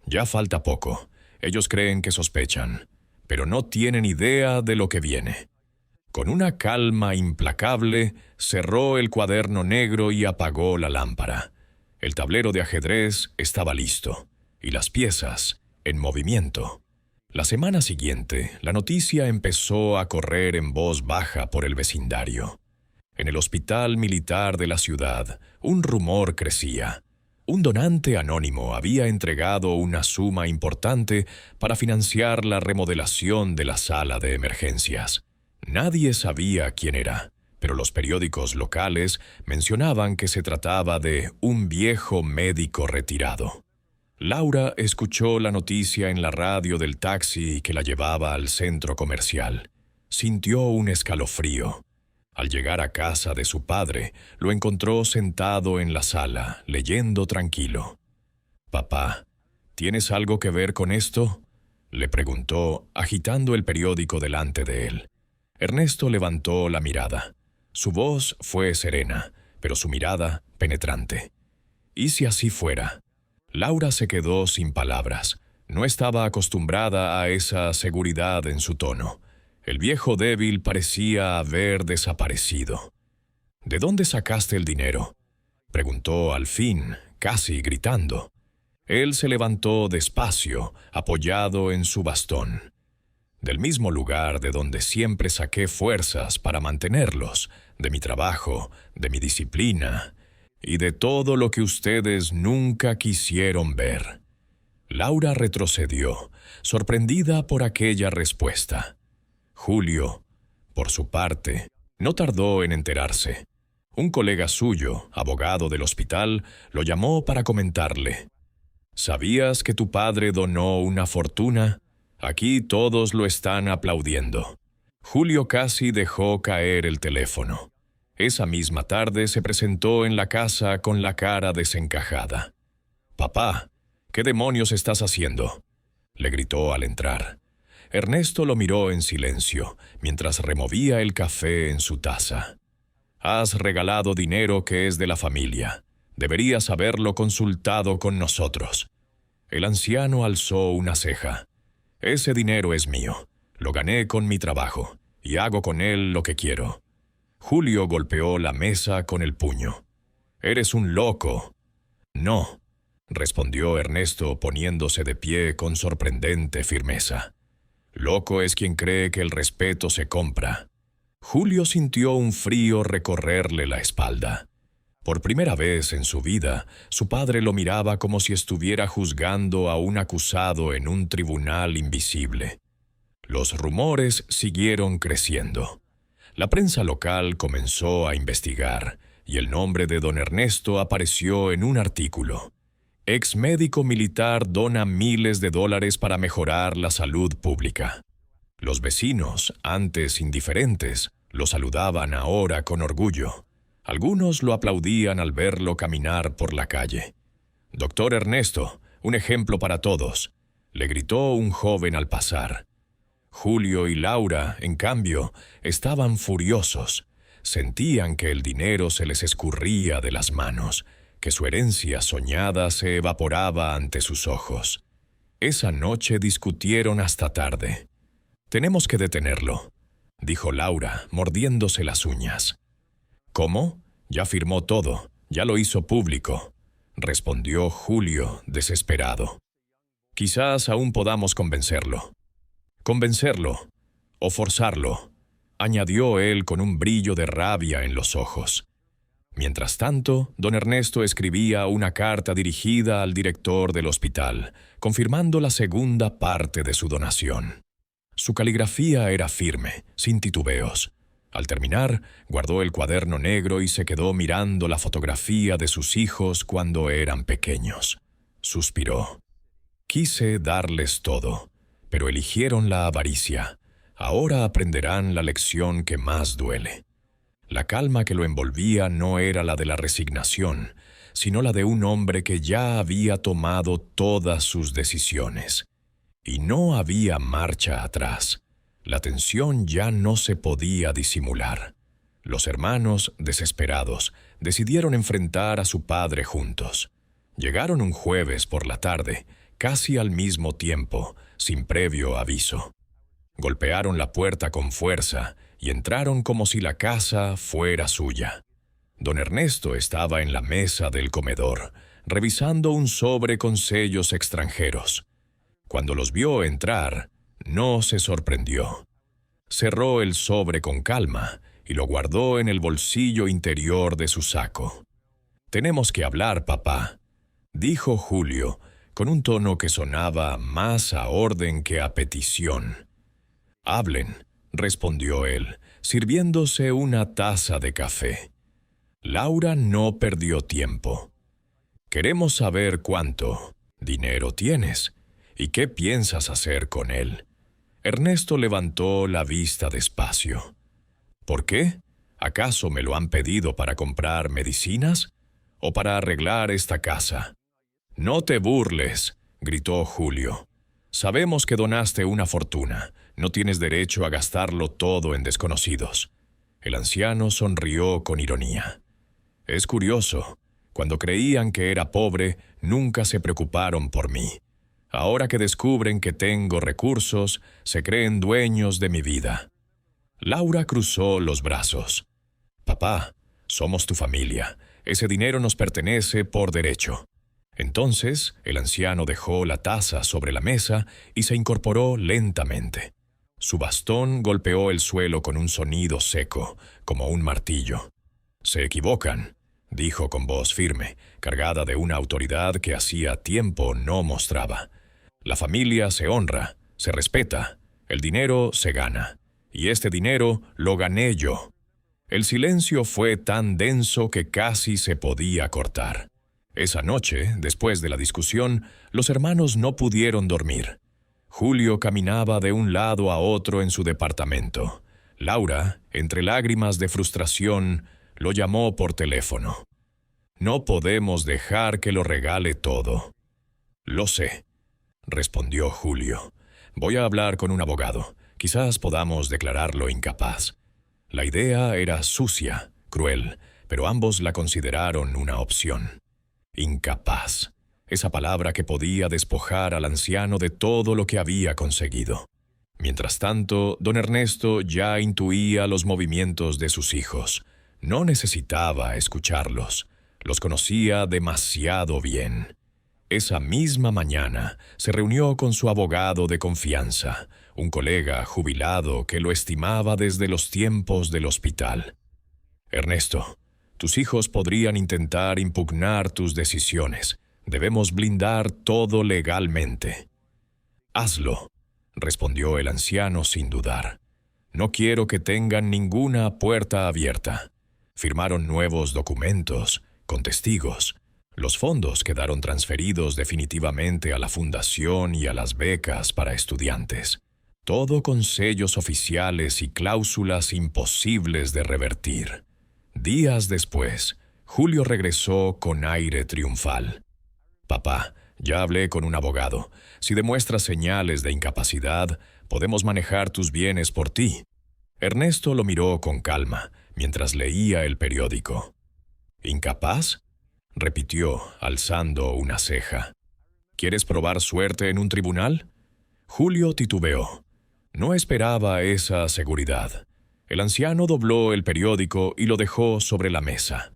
«Ya falta poco. Ellos creen que sospechan, pero no tienen idea de lo que viene». Con una calma implacable, cerró el cuaderno negro y apagó la lámpara. El tablero de ajedrez estaba listo, y las piezas en movimiento. La semana siguiente, la noticia empezó a correr en voz baja por el vecindario. En el hospital militar de la ciudad, un rumor crecía. Un donante anónimo había entregado una suma importante para financiar la remodelación de la sala de emergencias. Nadie sabía quién era, pero los periódicos locales mencionaban que se trataba de un viejo médico retirado. Laura escuchó la noticia en la radio del taxi que la llevaba al centro comercial. Sintió un escalofrío. Al llegar a casa de su padre, lo encontró sentado en la sala, leyendo tranquilo. «Papá, ¿tienes algo que ver con esto?», le preguntó, agitando el periódico delante de él. Ernesto levantó la mirada. Su voz fue serena, pero su mirada penetrante. ¿Y si así fuera? Laura se quedó sin palabras. No estaba acostumbrada a esa seguridad en su tono. El viejo débil parecía haber desaparecido. «¿De dónde sacaste el dinero?», preguntó al fin, casi gritando. Él se levantó despacio, apoyado en su bastón. «Del mismo lugar de donde siempre saqué fuerzas para mantenerlos, de mi trabajo, de mi disciplina y de todo lo que ustedes nunca quisieron ver». Laura retrocedió, sorprendida por aquella respuesta. Julio, por su parte, no tardó en enterarse. Un colega suyo, abogado del hospital, lo llamó para comentarle: «¿Sabías que tu padre donó una fortuna? Aquí todos lo están aplaudiendo». Julio casi dejó caer el teléfono. Esa misma tarde se presentó en la casa con la cara desencajada. «Papá, ¿qué demonios estás haciendo?», le gritó al entrar. Ernesto lo miró en silencio, mientras removía el café en su taza. «Has regalado dinero que es de la familia. Deberías haberlo consultado con nosotros». El anciano alzó una ceja. «Ese dinero es mío. Lo gané con mi trabajo, y hago con él lo que quiero». Julio golpeó la mesa con el puño. «Eres un loco». «No», respondió Ernesto poniéndose de pie con sorprendente firmeza. «Loco es quien cree que el respeto se compra». Julio sintió un frío recorrerle la espalda. Por primera vez en su vida, su padre lo miraba como si estuviera juzgando a un acusado en un tribunal invisible. Los rumores siguieron creciendo. La prensa local comenzó a investigar, y el nombre de don Ernesto apareció en un artículo. Ex médico militar dona miles de dólares para mejorar la salud pública. Los vecinos, antes indiferentes, lo saludaban ahora con orgullo. Algunos lo aplaudían al verlo caminar por la calle. «Doctor Ernesto, un ejemplo para todos», le gritó un joven al pasar. Julio y Laura, en cambio, estaban furiosos. Sentían que el dinero se les escurría de las manos, que su herencia soñada se evaporaba ante sus ojos. Esa noche discutieron hasta tarde. «Tenemos que detenerlo», dijo Laura, mordiéndose las uñas. «¿Cómo? Ya firmó todo, ya lo hizo público», respondió Julio, desesperado. «Quizás aún podamos convencerlo». «Convencerlo, o forzarlo», añadió él con un brillo de rabia en los ojos. Mientras tanto, don Ernesto escribía una carta dirigida al director del hospital, confirmando la segunda parte de su donación. Su caligrafía era firme, sin titubeos. Al terminar, guardó el cuaderno negro y se quedó mirando la fotografía de sus hijos cuando eran pequeños. Suspiró. «Quise darles todo, pero eligieron la avaricia. Ahora aprenderán la lección que más duele». La calma que lo envolvía no era la de la resignación, sino la de un hombre que ya había tomado todas sus decisiones. Y no había marcha atrás. La tensión ya no se podía disimular. Los hermanos, desesperados, decidieron enfrentar a su padre juntos. Llegaron un jueves por la tarde, casi al mismo tiempo, sin previo aviso. Golpearon la puerta con fuerza y entraron como si la casa fuera suya. Don Ernesto estaba en la mesa del comedor, revisando un sobre con sellos extranjeros. Cuando los vio entrar, no se sorprendió. Cerró el sobre con calma y lo guardó en el bolsillo interior de su saco. «Tenemos que hablar, papá», dijo Julio, con un tono que sonaba más a orden que a petición. «Hablen», respondió él, sirviéndose una taza de café. Laura no perdió tiempo. «Queremos saber cuánto dinero tienes y qué piensas hacer con él». Ernesto levantó la vista despacio. ¿Por qué? ¿Acaso me lo han pedido para comprar medicinas? ¿O para arreglar esta casa? «No te burles», gritó Julio. «Sabemos que donaste una fortuna. No tienes derecho a gastarlo todo en desconocidos». El anciano sonrió con ironía. «Es curioso. Cuando creían que era pobre, nunca se preocuparon por mí. Ahora que descubren que tengo recursos, se creen dueños de mi vida». Laura cruzó los brazos. «Papá, somos tu familia. Ese dinero nos pertenece por derecho». Entonces, el anciano dejó la taza sobre la mesa y se incorporó lentamente. Su bastón golpeó el suelo con un sonido seco, como un martillo. «Se equivocan», dijo con voz firme, cargada de una autoridad que hacía tiempo no mostraba. «La familia se honra, se respeta, el dinero se gana, y este dinero lo gané yo». El silencio fue tan denso que casi se podía cortar. Esa noche, después de la discusión, los hermanos no pudieron dormir. Julio caminaba de un lado a otro en su departamento. Laura, entre lágrimas de frustración, lo llamó por teléfono. «No podemos dejar que lo regale todo». «Lo sé», respondió Julio. «Voy a hablar con un abogado. Quizás podamos declararlo incapaz». La idea era sucia, cruel, pero ambos la consideraron una opción. Incapaz. Esa palabra que podía despojar al anciano de todo lo que había conseguido. Mientras tanto, don Ernesto ya intuía los movimientos de sus hijos. No necesitaba escucharlos. Los conocía demasiado bien. Esa misma mañana se reunió con su abogado de confianza, un colega jubilado que lo estimaba desde los tiempos del hospital. «Ernesto, tus hijos podrían intentar impugnar tus decisiones. Debemos blindar todo legalmente». «Hazlo», respondió el anciano sin dudar. «No quiero que tengan ninguna puerta abierta». Firmaron nuevos documentos, con testigos. Los fondos quedaron transferidos definitivamente a la fundación y a las becas para estudiantes. Todo con sellos oficiales y cláusulas imposibles de revertir. Días después, Julio regresó con aire triunfal. «Papá, ya hablé con un abogado. Si demuestras señales de incapacidad, podemos manejar tus bienes por ti». Ernesto lo miró con calma, mientras leía el periódico. «¿Incapaz?», repitió, alzando una ceja. «¿Quieres probar suerte en un tribunal?». Julio titubeó. No esperaba esa seguridad. El anciano dobló el periódico y lo dejó sobre la mesa.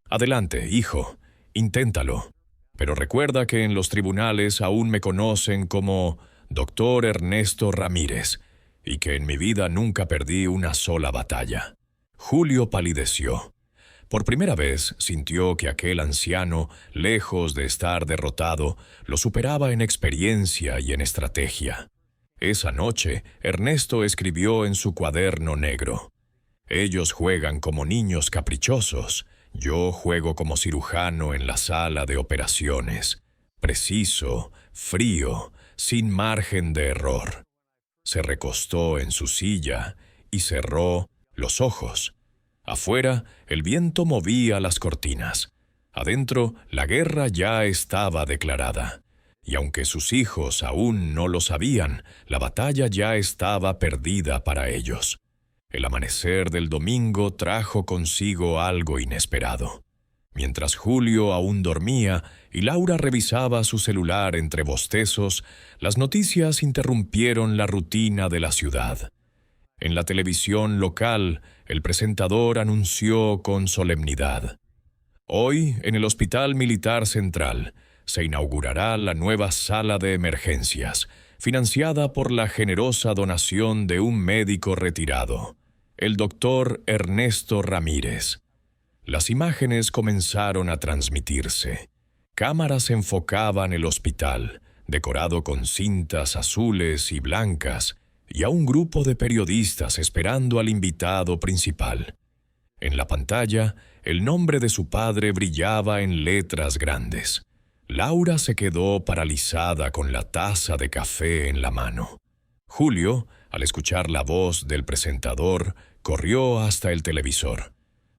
«Adelante, hijo, inténtalo. Pero recuerda que en los tribunales aún me conocen como Dr. Ernesto Ramírez, y que en mi vida nunca perdí una sola batalla». Julio palideció. Por primera vez sintió que aquel anciano, lejos de estar derrotado, lo superaba en experiencia y en estrategia. Esa noche, Ernesto escribió en su cuaderno negro: «Ellos juegan como niños caprichosos. Yo juego como cirujano en la sala de operaciones. Preciso, frío, sin margen de error». Se recostó en su silla y cerró los ojos. Afuera, el viento movía las cortinas. Adentro, la guerra ya estaba declarada. Y aunque sus hijos aún no lo sabían, la batalla ya estaba perdida para ellos. El amanecer del domingo trajo consigo algo inesperado. Mientras Julio aún dormía y Laura revisaba su celular entre bostezos, las noticias interrumpieron la rutina de la ciudad. En la televisión local, el presentador anunció con solemnidad: «Hoy, en el Hospital Militar Central, se inaugurará la nueva sala de emergencias, financiada por la generosa donación de un médico retirado, el doctor Ernesto Ramírez». Las imágenes comenzaron a transmitirse. Cámaras enfocaban el hospital, decorado con cintas azules y blancas, y a un grupo de periodistas esperando al invitado principal. En la pantalla, el nombre de su padre brillaba en letras grandes. Laura se quedó paralizada con la taza de café en la mano. Julio, al escuchar la voz del presentador, corrió hasta el televisor.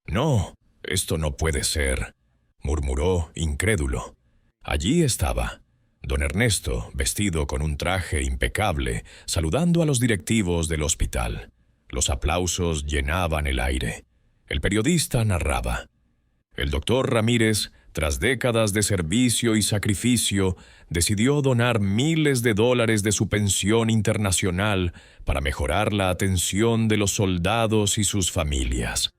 «No, esto no puede ser», murmuró incrédulo. Allí estaba don Ernesto, vestido con un traje impecable, saludando a los directivos del hospital. Los aplausos llenaban el aire. El periodista narraba. El doctor Ramírez, tras décadas de servicio y sacrificio, decidió donar miles de dólares de su pensión internacional para mejorar la atención de los soldados y sus familias.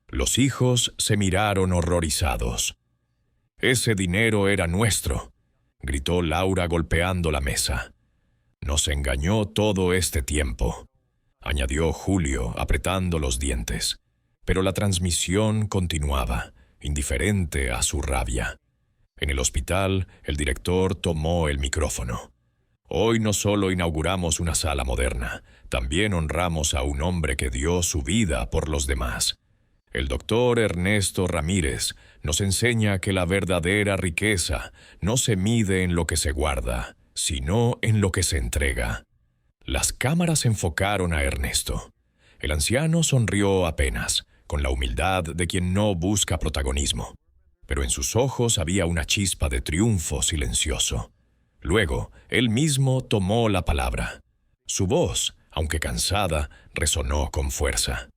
Los hijos se miraron horrorizados. «Ese dinero era nuestro», gritó Laura golpeando la mesa. «Nos engañó todo este tiempo», añadió Julio apretando los dientes. Pero la transmisión continuaba, indiferente a su rabia. En el hospital, el director tomó el micrófono. «Hoy no solo inauguramos una sala moderna, también honramos a un hombre que dio su vida por los demás. El doctor Ernesto Ramírez nos enseña que la verdadera riqueza no se mide en lo que se guarda, sino en lo que se entrega». Las cámaras enfocaron a Ernesto. El anciano sonrió apenas, con la humildad de quien no busca protagonismo. Pero en sus ojos había una chispa de triunfo silencioso. Luego, él mismo tomó la palabra. Su voz, aunque cansada, resonó con fuerza.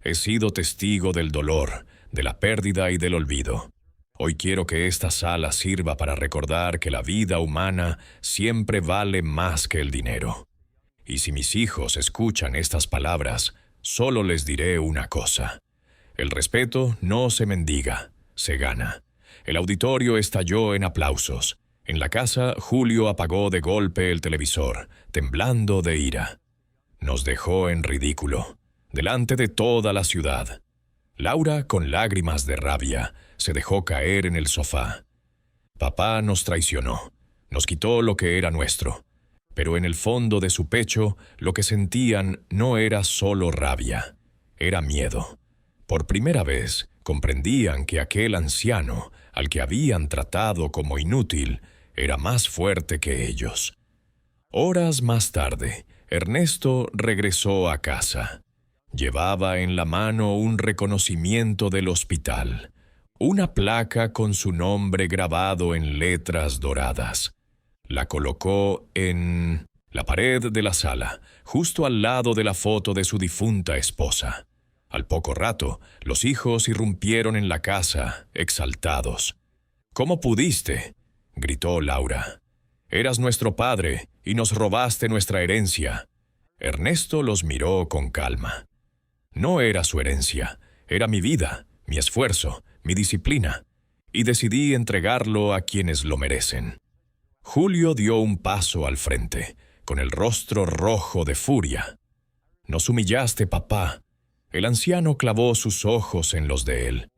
«He sido testigo del dolor, de la pérdida y del olvido. Hoy quiero que esta sala sirva para recordar que la vida humana siempre vale más que el dinero. Y si mis hijos escuchan estas palabras, solo les diré una cosa. El respeto no se mendiga, se gana». El auditorio estalló en aplausos. En la casa, Julio apagó de golpe el televisor, temblando de ira. Nos dejó en ridículo, delante de toda la ciudad. Laura, con lágrimas de rabia, se dejó caer en el sofá. «Papá nos traicionó, nos quitó lo que era nuestro». Pero en el fondo de su pecho, lo que sentían no era solo rabia, era miedo. Por primera vez, comprendían que aquel anciano, al que habían tratado como inútil, era más fuerte que ellos. Horas más tarde, Ernesto regresó a casa. Llevaba en la mano un reconocimiento del hospital, una placa con su nombre grabado en letras doradas. La colocó en la pared de la sala, justo al lado de la foto de su difunta esposa. Al poco rato, los hijos irrumpieron en la casa, exaltados. «¿Cómo pudiste?», gritó Laura. «Eras nuestro padre y nos robaste nuestra herencia». Ernesto los miró con calma. «No era su herencia, era mi vida, mi esfuerzo, mi disciplina, y decidí entregarlo a quienes lo merecen». Julio dio un paso al frente, con el rostro rojo de furia. «Nos humillaste, papá». El anciano clavó sus ojos en los de él.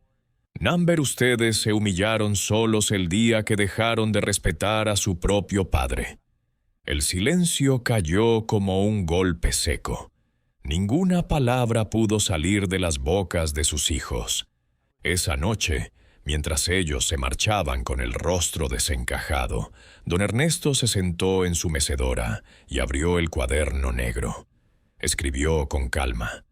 «Number, ustedes se humillaron solos el día que dejaron de respetar a su propio padre». El silencio cayó como un golpe seco. Ninguna palabra pudo salir de las bocas de sus hijos. Esa noche, mientras ellos se marchaban con el rostro desencajado, don Ernesto se sentó en su mecedora y abrió el cuaderno negro. Escribió con calma.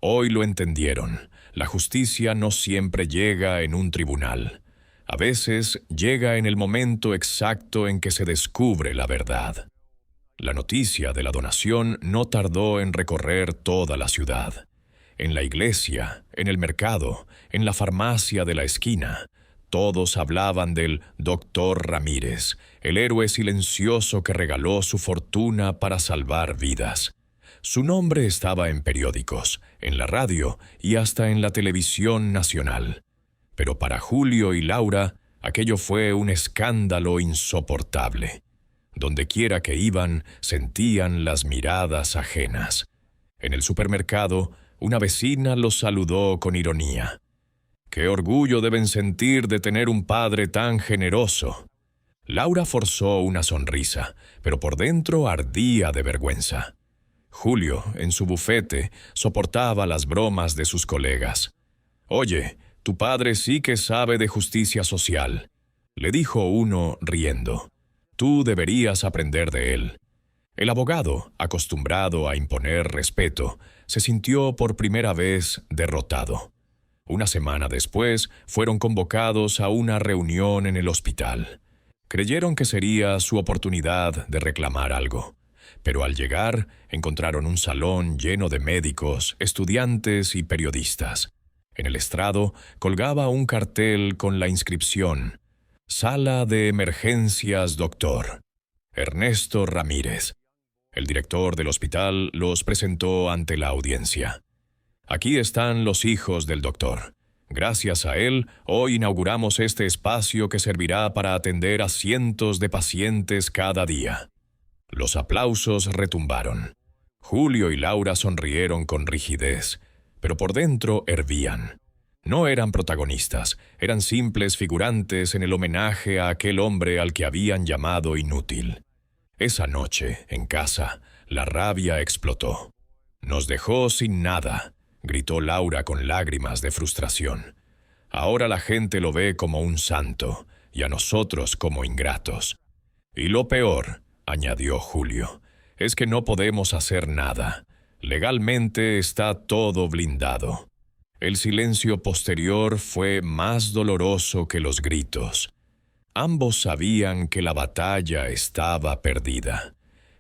«Hoy lo entendieron. La justicia no siempre llega en un tribunal. A veces llega en el momento exacto en que se descubre la verdad». La noticia de la donación no tardó en recorrer toda la ciudad. En la iglesia, en el mercado, en la farmacia de la esquina, todos hablaban del doctor Ramírez, el héroe silencioso que regaló su fortuna para salvar vidas. Su nombre estaba en periódicos, en la radio y hasta en la televisión nacional. Pero para Julio y Laura, aquello fue un escándalo insoportable. Dondequiera que iban, sentían las miradas ajenas. En el supermercado, una vecina los saludó con ironía. «Qué orgullo deben sentir de tener un padre tan generoso». Laura forzó una sonrisa, pero por dentro ardía de vergüenza. Julio, en su bufete, soportaba las bromas de sus colegas. «Oye, tu padre sí que sabe de justicia social», le dijo uno riendo. «Tú deberías aprender de él». El abogado, acostumbrado a imponer respeto, se sintió por primera vez derrotado. Una semana después, fueron convocados a una reunión en el hospital. Creyeron que sería su oportunidad de reclamar algo, pero al llegar encontraron un salón lleno de médicos, estudiantes y periodistas. En el estrado colgaba un cartel con la inscripción: Sala de Emergencias, Dr. Ernesto Ramírez. El director del hospital los presentó ante la audiencia. Aquí están los hijos del doctor. Gracias a él, hoy inauguramos este espacio que servirá para atender a cientos de pacientes cada día. Los aplausos retumbaron. Julio y Laura sonrieron con rigidez, pero por dentro hervían. No eran protagonistas, eran simples figurantes en el homenaje a aquel hombre al que habían llamado inútil. Esa noche, en casa, la rabia explotó. «Nos dejó sin nada», gritó Laura con lágrimas de frustración. «Ahora la gente lo ve como un santo, y a nosotros como ingratos. Y lo peor», añadió Julio, «es que no podemos hacer nada. Legalmente está todo blindado». El silencio posterior fue más doloroso que los gritos. Ambos sabían que la batalla estaba perdida.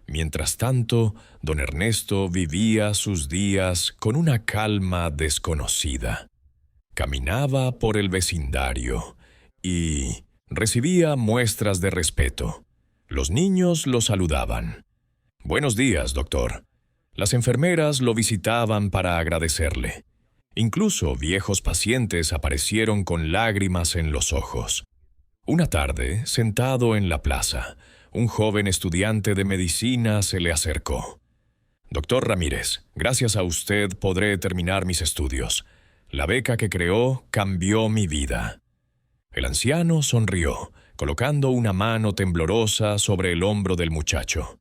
Mientras tanto, don Ernesto vivía sus días con una calma desconocida. Caminaba por el vecindario y recibía muestras de respeto. Los niños lo saludaban. «Buenos días, doctor». Las enfermeras lo visitaban para agradecerle. Incluso viejos pacientes aparecieron con lágrimas en los ojos. Una tarde, sentado en la plaza, un joven estudiante de medicina se le acercó. «Doctor Ramírez, gracias a usted podré terminar mis estudios. La beca que creó cambió mi vida». El anciano sonrió, colocando una mano temblorosa sobre el hombro del muchacho.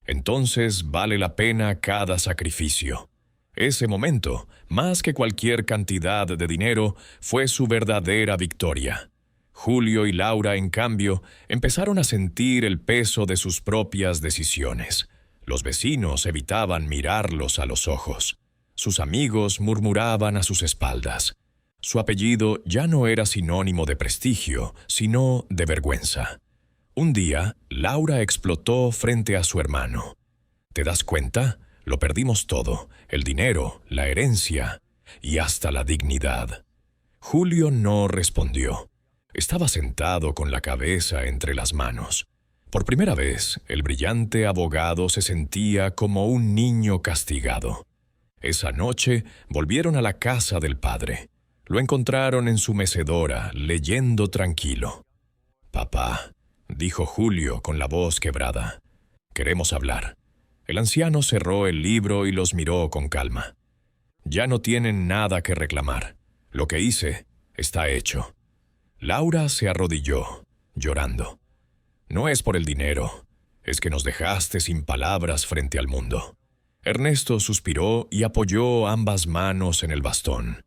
«Entonces vale la pena cada sacrificio». Ese momento, más que cualquier cantidad de dinero, fue su verdadera victoria. Julio y Laura, en cambio, empezaron a sentir el peso de sus propias decisiones. Los vecinos evitaban mirarlos a los ojos. Sus amigos murmuraban a sus espaldas. Su apellido ya no era sinónimo de prestigio, sino de vergüenza. Un día, Laura explotó frente a su hermano. «¿Te das cuenta? Lo perdimos todo, el dinero, la herencia y hasta la dignidad». Julio no respondió. Estaba sentado con la cabeza entre las manos. Por primera vez, el brillante abogado se sentía como un niño castigado. Esa noche volvieron a la casa del padre. Lo encontraron en su mecedora, leyendo tranquilo. «Papá», dijo Julio con la voz quebrada, «queremos hablar». El anciano cerró el libro y los miró con calma. «Ya no tienen nada que reclamar. Lo que hice está hecho». Laura se arrodilló, llorando. «No es por el dinero, es que nos dejaste sin palabras frente al mundo». Ernesto suspiró y apoyó ambas manos en el bastón.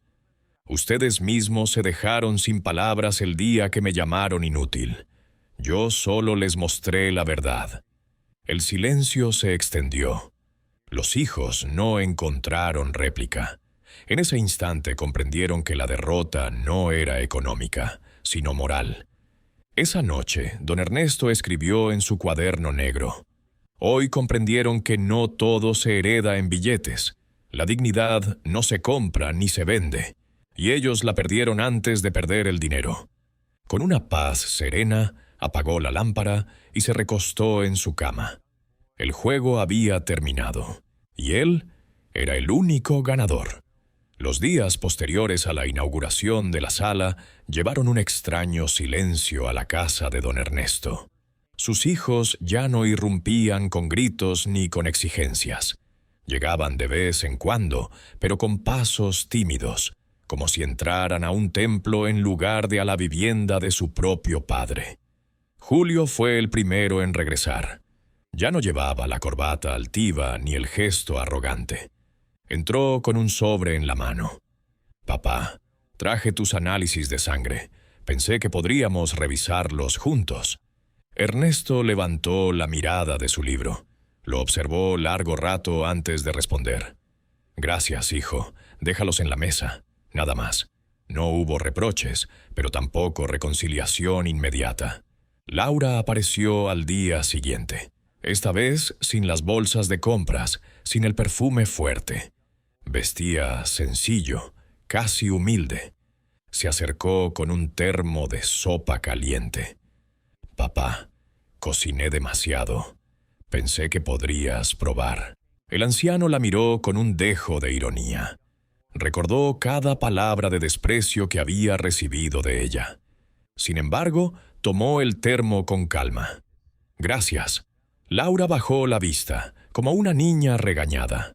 «Ustedes mismos se dejaron sin palabras el día que me llamaron inútil. Yo solo les mostré la verdad». El silencio se extendió. Los hijos no encontraron réplica. En ese instante comprendieron que la derrota no era económica, sino moral. Esa noche, don Ernesto escribió en su cuaderno negro: «Hoy comprendieron que no todo se hereda en billetes. La dignidad no se compra ni se vende, y ellos la perdieron antes de perder el dinero». Con una paz serena, apagó la lámpara y se recostó en su cama. El juego había terminado, y él era el único ganador. Los días posteriores a la inauguración de la sala llevaron un extraño silencio a la casa de don Ernesto. Sus hijos ya no irrumpían con gritos ni con exigencias. Llegaban de vez en cuando, pero con pasos tímidos, como si entraran a un templo en lugar de a la vivienda de su propio padre. Julio fue el primero en regresar. Ya no llevaba la corbata altiva ni el gesto arrogante. Entró con un sobre en la mano. «Papá, traje tus análisis de sangre. Pensé que podríamos revisarlos juntos». Ernesto levantó la mirada de su libro. Lo observó largo rato antes de responder. «Gracias, hijo. Déjalos en la mesa. Nada más». No hubo reproches, pero tampoco reconciliación inmediata. Laura apareció al día siguiente. Esta vez sin las bolsas de compras, sin el perfume fuerte. Vestía sencillo, casi humilde. Se acercó con un termo de sopa caliente. «Papá, cociné demasiado. Pensé que podrías probar». El anciano la miró con un dejo de ironía. Recordó cada palabra de desprecio que había recibido de ella. Sin embargo, tomó el termo con calma. «Gracias». Laura bajó la vista, como una niña regañada.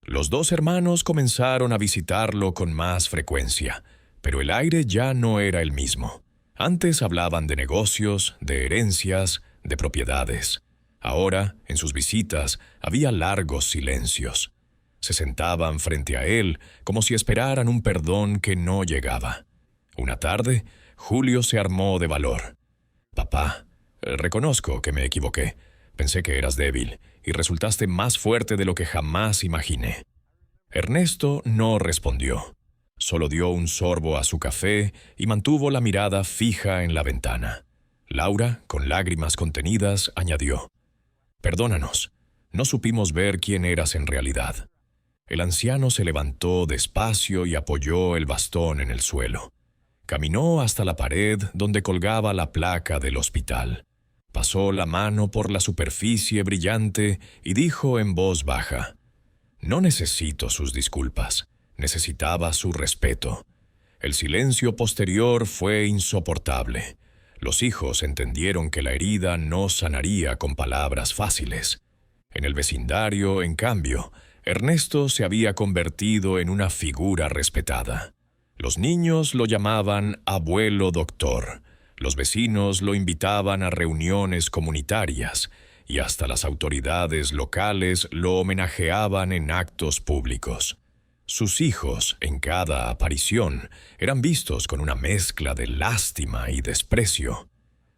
Los dos hermanos comenzaron a visitarlo con más frecuencia, pero el aire ya no era el mismo. Antes hablaban de negocios, de herencias, de propiedades. Ahora, en sus visitas, había largos silencios. Se sentaban frente a él como si esperaran un perdón que no llegaba. Una tarde, Julio se armó de valor. «Papá, reconozco que me equivoqué. Pensé que eras débil y resultaste más fuerte de lo que jamás imaginé». Ernesto no respondió. Solo dio un sorbo a su café y mantuvo la mirada fija en la ventana. Laura, con lágrimas contenidas, añadió: «Perdónanos, no supimos ver quién eras en realidad». El anciano se levantó despacio y apoyó el bastón en el suelo. Caminó hasta la pared donde colgaba la placa del hospital. Pasó la mano por la superficie brillante y dijo en voz baja: «No necesito sus disculpas, necesitaba su respeto». El silencio posterior fue insoportable. Los hijos entendieron que la herida no sanaría con palabras fáciles. En el vecindario, en cambio, Ernesto se había convertido en una figura respetada. Los niños lo llamaban abuelo doctor, los vecinos lo invitaban a reuniones comunitarias y hasta las autoridades locales lo homenajeaban en actos públicos. Sus hijos, en cada aparición, eran vistos con una mezcla de lástima y desprecio.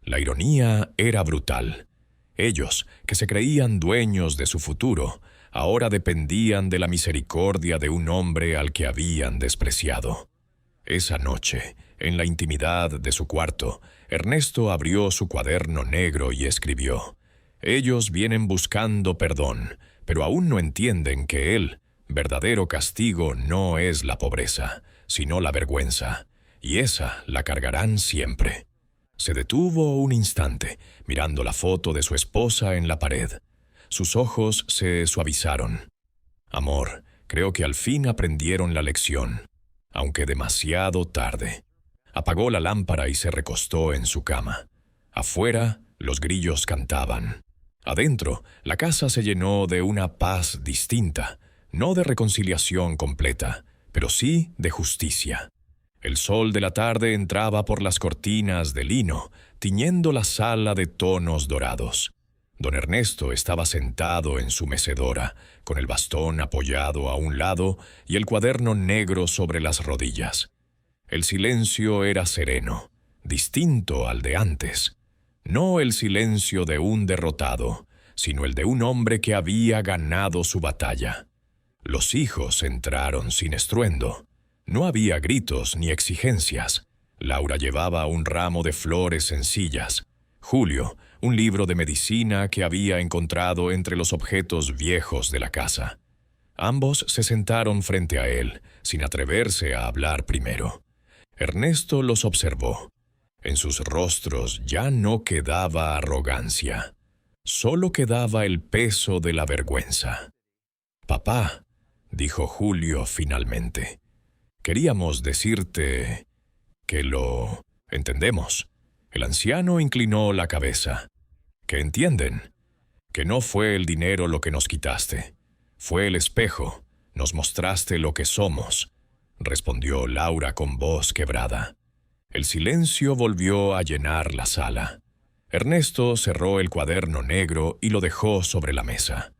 La ironía era brutal. Ellos, que se creían dueños de su futuro, ahora dependían de la misericordia de un hombre al que habían despreciado. Esa noche, en la intimidad de su cuarto, Ernesto abrió su cuaderno negro y escribió: «Ellos vienen buscando perdón, pero aún no entienden que el verdadero castigo no es la pobreza, sino la vergüenza, y esa la cargarán siempre». Se detuvo un instante, mirando la foto de su esposa en la pared. Sus ojos se suavizaron. «Amor, creo que al fin aprendieron la lección, aunque demasiado tarde». Apagó la lámpara y se recostó en su cama. Afuera, los grillos cantaban. Adentro, la casa se llenó de una paz distinta, no de reconciliación completa, pero sí de justicia. El sol de la tarde entraba por las cortinas de lino, tiñendo la sala de tonos dorados. Don Ernesto estaba sentado en su mecedora, con el bastón apoyado a un lado y el cuaderno negro sobre las rodillas. El silencio era sereno, distinto al de antes. No el silencio de un derrotado, sino el de un hombre que había ganado su batalla. Los hijos entraron sin estruendo. No había gritos ni exigencias. Laura llevaba un ramo de flores sencillas. Julio, un libro de medicina que había encontrado entre los objetos viejos de la casa. Ambos se sentaron frente a él, sin atreverse a hablar primero. Ernesto los observó. En sus rostros ya no quedaba arrogancia. Solo quedaba el peso de la vergüenza. «Papá», dijo Julio finalmente, «queríamos decirte que lo entendemos». El anciano inclinó la cabeza. «¿Qué entienden? Que no fue el dinero lo que nos quitaste. Fue el espejo. Nos mostraste lo que somos», respondió Laura con voz quebrada. El silencio volvió a llenar la sala. Ernesto cerró el cuaderno negro y lo dejó sobre la mesa.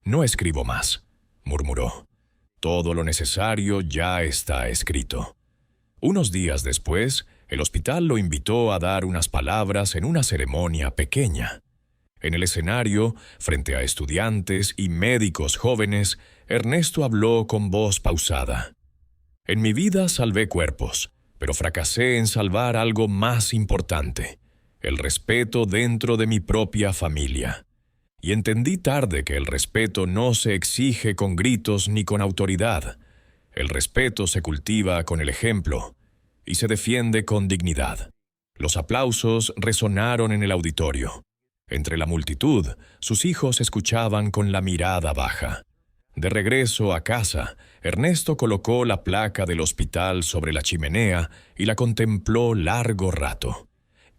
«No escribo más», murmuró. «Todo lo necesario ya está escrito». Unos días después, el hospital lo invitó a dar unas palabras en una ceremonia pequeña. En el escenario, frente a estudiantes y médicos jóvenes, Ernesto habló con voz pausada. En mi vida salvé cuerpos, pero fracasé en salvar algo más importante, el respeto dentro de mi propia familia. Y entendí tarde que el respeto no se exige con gritos ni con autoridad. El respeto se cultiva con el ejemplo y se defiende con dignidad. Los aplausos resonaron en el auditorio. Entre la multitud, sus hijos escuchaban con la mirada baja. De regreso a casa, Ernesto colocó la placa del hospital sobre la chimenea y la contempló largo rato.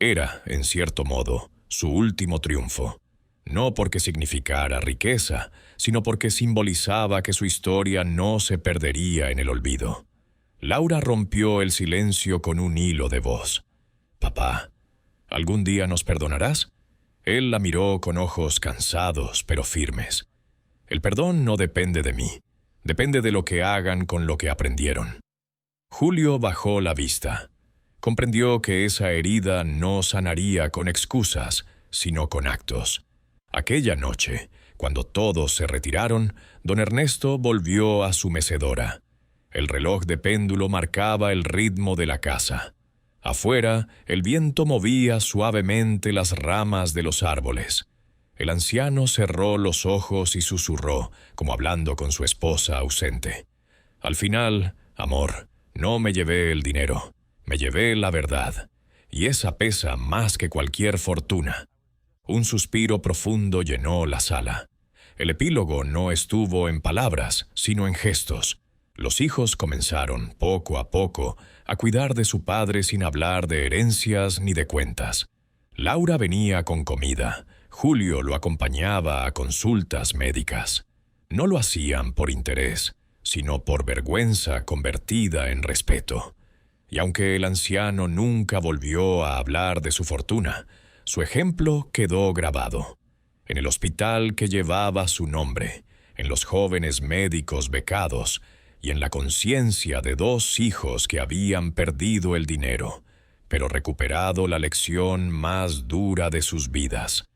Era, en cierto modo, su último triunfo. No porque significara riqueza, sino porque simbolizaba que su historia no se perdería en el olvido. Laura rompió el silencio con un hilo de voz. «Papá, ¿algún día nos perdonarás?» Él la miró con ojos cansados pero firmes. «El perdón no depende de mí, depende de lo que hagan con lo que aprendieron». Julio bajó la vista. Comprendió que esa herida no sanaría con excusas, sino con actos. Aquella noche, cuando todos se retiraron, don Ernesto volvió a su mecedora. El reloj de péndulo marcaba el ritmo de la casa. Afuera, el viento movía suavemente las ramas de los árboles. El anciano cerró los ojos y susurró, como hablando con su esposa ausente. «Al final, amor, no me llevé el dinero, me llevé la verdad, y esa pesa más que cualquier fortuna». Un suspiro profundo llenó la sala. El epílogo no estuvo en palabras, sino en gestos. Los hijos comenzaron, poco a poco, a cuidar de su padre sin hablar de herencias ni de cuentas. Laura venía con comida. Julio lo acompañaba a consultas médicas. No lo hacían por interés, sino por vergüenza convertida en respeto. Y aunque el anciano nunca volvió a hablar de su fortuna, su ejemplo quedó grabado. En el hospital que llevaba su nombre, en los jóvenes médicos becados y en la conciencia de 2 hijos que habían perdido el dinero, pero recuperado la lección más dura de sus vidas.